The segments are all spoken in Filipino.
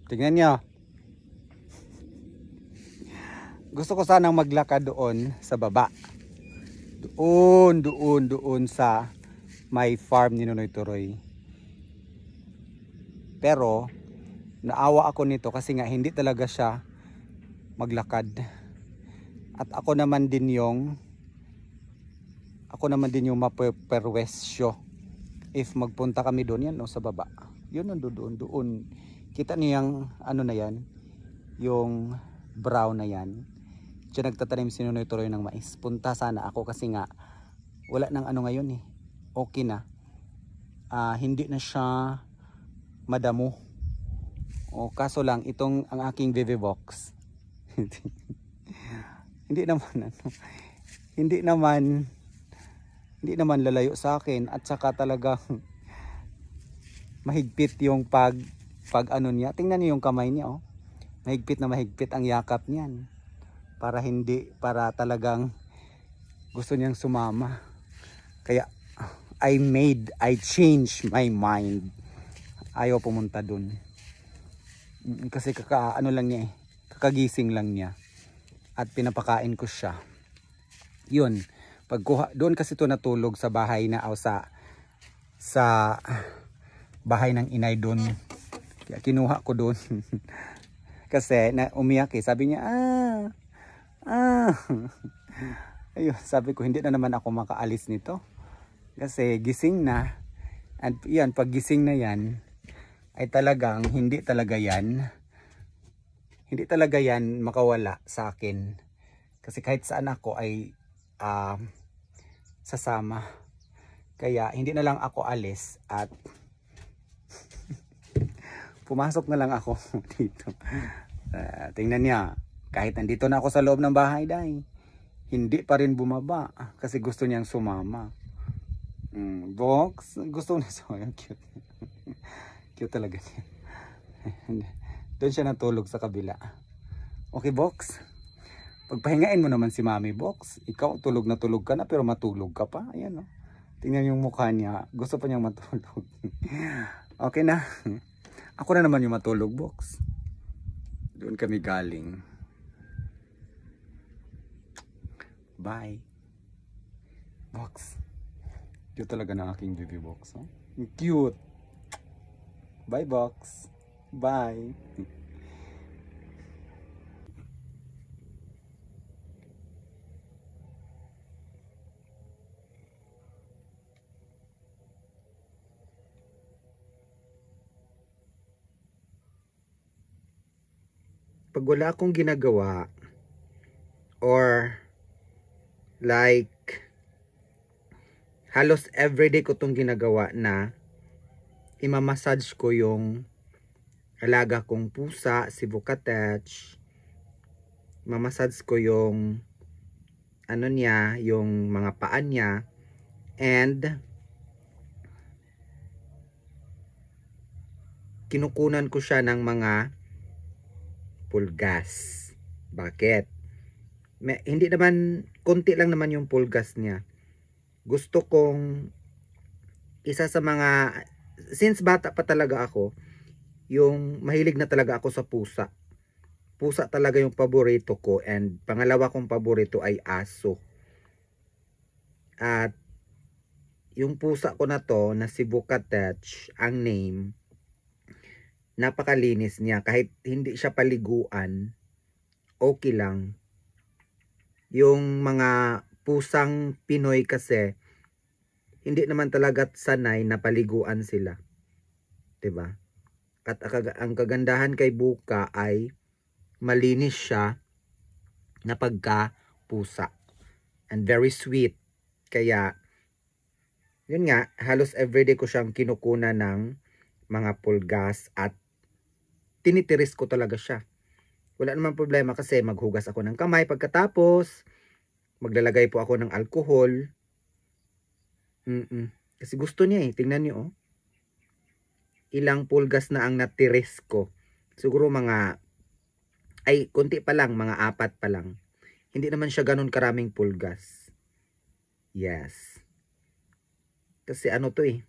Tingnan nyo. Gusto ko sanang maglakad doon sa baba. Doon sa may farm ni Nonoy Turoy. Pero naawa ako nito kasi nga hindi talaga siya maglakad. At ako naman din yung mapeperwesyo if magpunta kami doon yan, no, sa baba. Yun doon. Kita niyang ano na yan, yung brown na yan. Diyan nagtatanim si Nonoy Turoy ng mais. Punta sana ako kasi nga wala nang ano ngayon eh. Okay na. Hindi na siya madamo. O kaso lang itong ang aking baby box. hindi naman lalayo sa akin at saka talagang mahigpit yung pag ano niya. Tingnan niyo yung kamay niya, oh. Mahigpit ang yakap niyan. Para talagang gusto niyang sumama. Kaya I changed my mind. Ayaw pumunta dun. Kasi kakagising lang niya. At pinapakain ko siya. Yun. Doon kasi ito natulog sa bahay na sa bahay ng inay doon. Kaya kinuha ko doon. Kasi umiyak eh. Sabi niya, ayun, sabi ko hindi na naman ako makaalis nito kasi gising na. At yan, pag gising na yan ay talagang hindi talaga yan makawala sa akin kasi kahit saan ako ay sasama. Kaya hindi na lang ako alis at pumasok na lang ako dito. Tingnan niya. Kahit nandito na ako sa loob ng bahay, dahil hindi pa rin bumaba kasi gusto niyang sumama. Box, gusto niya sumama. Cute. Cute talaga niya. Doon siya natulog sa kabila. Okay, Box. Pagpahingain mo naman si Mami, Box. Ikaw tulog na tulog ka na pero matulog ka pa. Ayan, oh. Tingnan yung mukha niya. Gusto pa niyang matulog. Okay na. Ako na naman yung matulog, Box. Doon kami galing. Bye. Box. Cute talaga ng aking baby box. Huh? Cute. Bye, Box. Bye. Pag wala akong ginagawa or like halos everyday ko tong ginagawa na imamassage ko yung alaga kong pusa, si Bukatech. Mamassage ko yung ano niya, yung mga paan niya, and kinukunan ko siya ng mga pulgas. Bakit? Hindi naman, konti lang naman yung pulgas niya. Gusto kong isa sa mga, since bata pa talaga ako, yung mahilig na talaga ako sa pusa. Pusa talaga yung paborito ko, and pangalawa kong paborito ay aso. At yung pusa ko na to, na si Bukatech, ang name, napakalinis niya. Kahit hindi siya paliguan, okay lang. Yung mga pusang Pinoy kasi hindi naman talaga sanay na paliguan sila, 'di ba? At ang kagandahan kay Buka ay malinis siya na pagka pusa, and very sweet. Kaya yun nga, halos everyday ko siyang kinukuna ng mga pulgas at tinitiris ko talaga siya. Wala namang problema kasi maghugas ako ng kamay pagkatapos, maglalagay po ako ng alcohol. Kasi gusto niya eh. Tingnan niyo, oh. Ilang pulgas na ang natiris ko. Siguro konti pa lang, mga 4 pa lang. Hindi naman siya ganun karaming pulgas. Yes. Kasi ano to eh.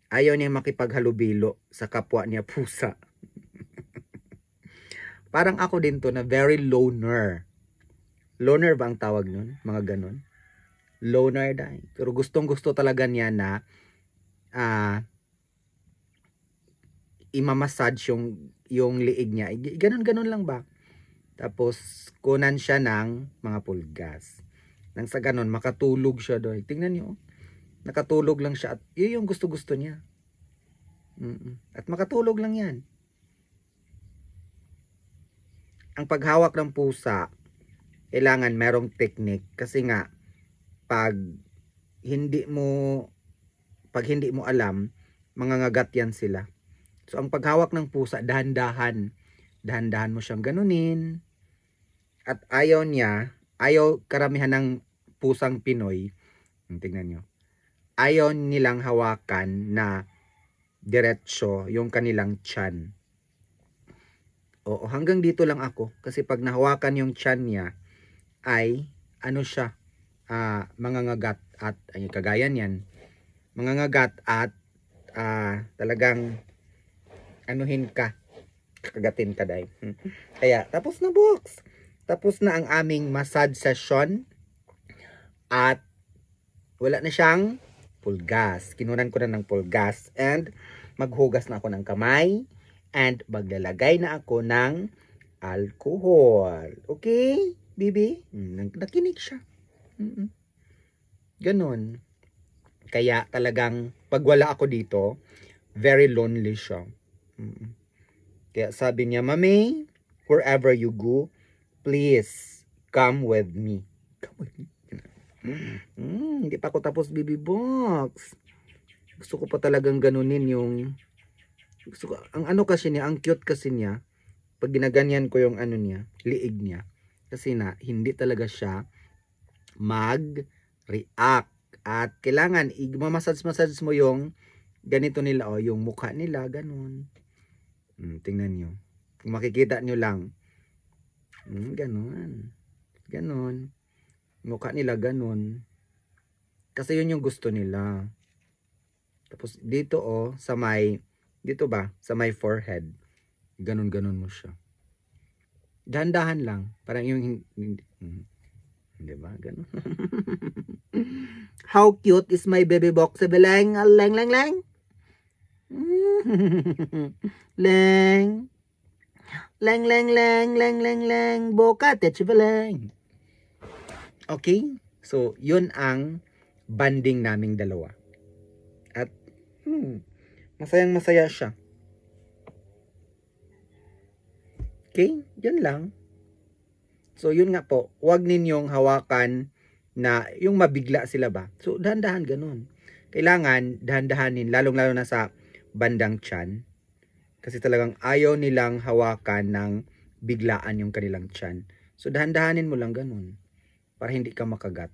Ayaw niya makipaghalubilo sa kapwa niya pusa. Parang ako din to na very loner. Loner ba ang tawag nun? Mga ganon. Loner dahil. Pero gustong gusto talaga niya na imamassage yung liig niya. Ganon lang ba? Tapos kunan siya ng mga pulgas. Nang sa ganon, makatulog siya doon. Tingnan niyo. Nakatulog lang siya at yun yung gusto-gusto niya. At makatulog lang yan. Ang paghawak ng pusa, kailangan merong technique. Kasi nga, pag hindi mo alam, mangangagat yan sila. So, ang paghawak ng pusa, dahan-dahan. Dahan-dahan mo siyang ganunin. At ayaw karamihan ng pusang Pinoy, tingnan nyo, ayaw nilang hawakan na diretsyo yung kanilang tiyan. Oo, hanggang dito lang ako. Kasi pag nahawakan yung tiyan niya, ay, siya, mangangagat at, kagaya niyan, mangangagat at, talagang, kagatin ka dahil. Kaya, tapos na box. Tapos na ang aming massage session. At, wala na siyang pulgas. Kinunan ko na ng pulgas. And, maghugas na ako ng kamay. And, maglalagay na ako ng alcohol. Okay, baby? Nakinig siya. Ganon. Kaya talagang, pag wala ako dito, very lonely siya. Kaya sabi niya, Mami, wherever you go, please, come with me. Come with me. Hindi pa ako tapos, baby box. Gusto ko pa talagang ganunin yung... Gusto ko, ang kasi niya, ang cute kasi niya, pag ginaganyan ko yung niya, liig niya. Kasi hindi talaga siya mag-react. At kailangan, i-massage mo yung ganito nila, yung mukha nila, ganun. Tingnan nyo. Kung makikita nyo lang. Ganun. Ganun. Mukha nila ganun. Kasi yun yung gusto nila. Tapos dito sa may, dito ba? Sa may forehead. Ganun mo siya. Dahan-dahan lang. Parang yung, di ba? Ganun. How cute is my baby box? Leng, leng, leng, leng. Leng. Leng, leng, leng, leng, leng, leng. Boka, techibeleng. Okay? So, yun ang banding naming dalawa. At, masayang masaya siya. Okay? Yun lang. So, yun nga po. Huwag ninyong hawakan na yung mabigla sila ba. So, dahan-dahan ganun. Kailangan, dahan-dahanin, lalong-lalo na sa bandang tiyan. Kasi talagang ayaw nilang hawakan ng biglaan yung kanilang tiyan. So, dahan-dahanin mo lang ganun. Para hindi ka makagat.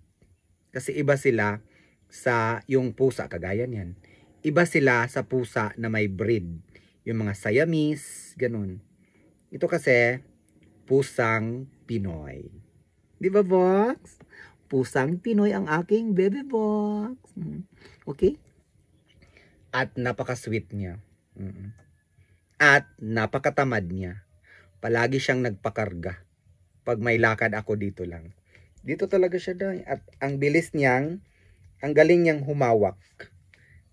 Kasi iba sila sa yung pusa, kagaya niyan. Iba sila sa pusa na may breed. Yung mga Siamese, ganun. Ito kasi, pusang Pinoy. Di ba, Box? Pusang Pinoy ang aking baby box. Okay? At napaka-sweet niya. At napakatamad niya. Palagi siyang nagpakarga. Pag may lakad ako dito lang. Dito talaga siya dahil. At ang bilis niyang, ang galing niyang humawak.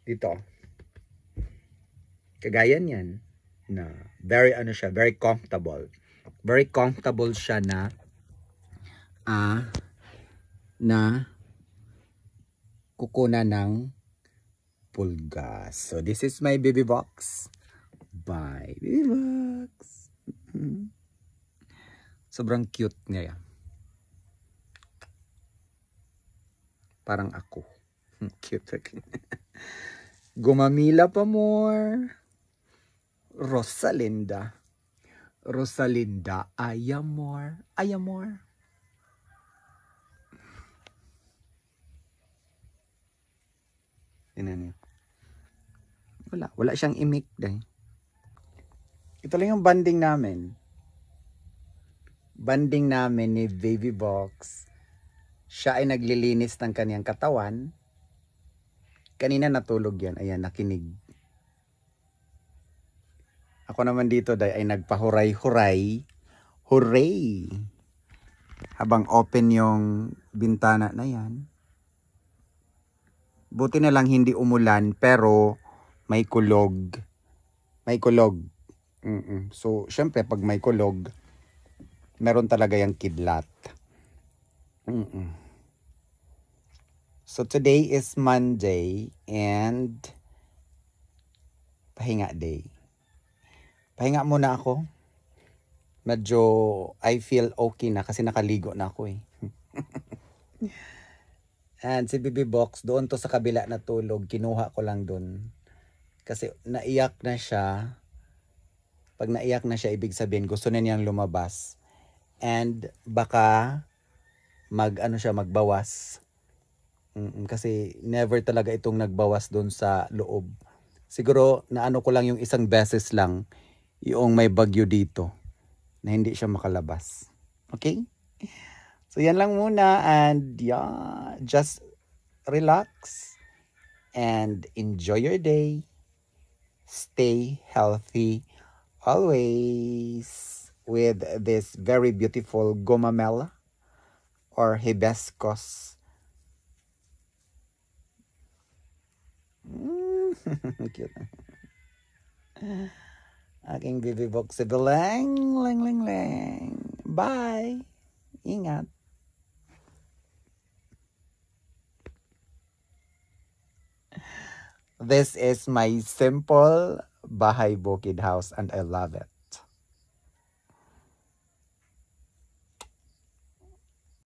Dito. Kagaya niyan. Na very siya, very comfortable. Very comfortable siya na kukunan ng pulgas. So this is my baby box. Bye, baby box. Sobrang cute niya. Parang ako. Cute. Gumamila pa more. Rosalinda. Rosalinda, ayamor. Ayamor. Tingnan niyo. Wala siyang imik dahil. Ito lang yung banding namin. Banding namin ni Baby Box. Siya ay naglilinis ng kaniyang katawan. Kanina natulog yan. Ayan, nakinig. Ako naman dito ay nagpahuray-huray. Hooray! Habang open yung bintana na yan. Buti na lang hindi umulan pero may kulog. May kulog. So, syempre pag may kulog, meron talaga yung kidlat. So, today is Monday and pahinga day. Pahinga muna ako. Medyo I feel okay na kasi nakaligo na ako eh. And si Bibi Box, doon to sa kabila na tulog. Kinuha ko lang doon. Kasi naiyak na siya. Pag naiyak na siya, ibig sabihin gusto na niyang lumabas. And baka magbawas. Kasi never talaga itong nagbawas doon sa loob. Siguro naano ko lang yung isang beses lang yung may bagyo dito na hindi siya makalabas. Okay? So yan lang muna and yeah, just relax and enjoy your day. Stay healthy always with this very beautiful gomamela or hibiscus. Cute. Aking Bibi Box si Beleng. Leng. Bye. Ingat. This is my simple bahay bukid house and I love it.